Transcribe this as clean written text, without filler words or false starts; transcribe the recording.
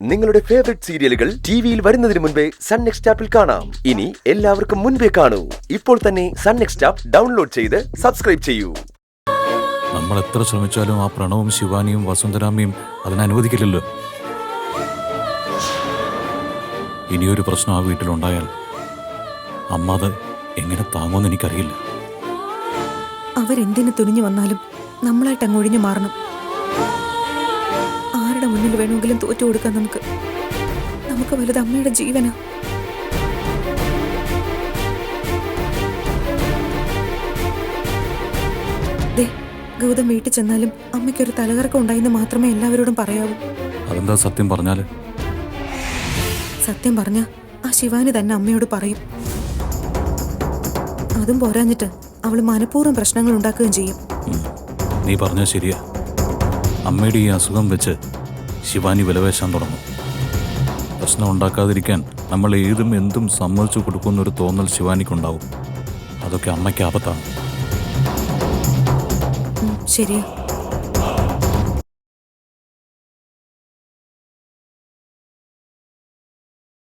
നിങ്ങളുടെ ഫേവറേറ്റ് സീരിയലുകൾ ടിവിയിൽ വരുന്നതിന് മുൻപേ സൺ നെക്സ്റ്റ് ആപ്പിൽ കാണാം. ഇനി എല്ലാവർക്കും മുൻപേ കാണൂ. ഇപ്പോൾ തന്നെ സൺ നെക്സ്റ്റ് ആപ്പ് ഡൗൺലോഡ് ചെയ്ത് സബ്സ്ക്രൈബ് ചെയ്യൂ. നമ്മൾ എത്ര ശ്രമിച്ചാലും ആ പ്രണവും ശിവാനിയും വസുന്ധരാമ്മയും അതിനനുവദിക്കില്ലല്ലോ. ഇനിയൊരു പ്രശ്നം ആ വീട്ടിലുണ്ടായാൽ അമ്മ അത് എങ്ങനെ താങ്ങുമെന്ന് എനിക്കറിയില്ല. അവരെന്തിനു തുനിഞ്ഞു വന്നാലും നമ്മളായിട്ട് അങ്ങ് ഒഴിഞ്ഞു മാറണം. ആരുടെ മുന്നിൽ വേണമെങ്കിലും തോറ്റു കൊടുക്കാൻ നമുക്ക് വലുത് അമ്മയുടെ ജീവനാ. ഗൗതം വീട്ടിൽ ചെന്നാലും അമ്മയ്ക്കൊരു തലകറക്കം ഉണ്ടായിന്ന് മാത്രമേ എല്ലാവരോടും പറയാവൂ. അതെന്താ സത്യം പറഞ്ഞാല്? സത്യം പറഞ്ഞ ആ ശിവാനി തന്നെ അമ്മയോട് പറയും. അതും പോരാഞ്ഞിട്ട് അവള് മനഃപൂർവ്വം പ്രശ്നങ്ങൾ ഉണ്ടാക്കുകയും ചെയ്യും. നീ പറഞ്ഞാൽ ശരിയാ. അമ്മയുടെ ഈ അസുഖം വെച്ച് ശിവാനി വിലവേശാൻ തുടങ്ങും. പ്രശ്നം ഉണ്ടാക്കാതിരിക്കാൻ നമ്മൾ ഏതും എന്തും സമ്മതിച്ചു കൊടുക്കുന്നൊരു തോന്നൽ ശിവാനിക്കുണ്ടാവും. അതൊക്കെ അമ്മയ്ക്ക് ആപത്താണ്. ശരിയാ.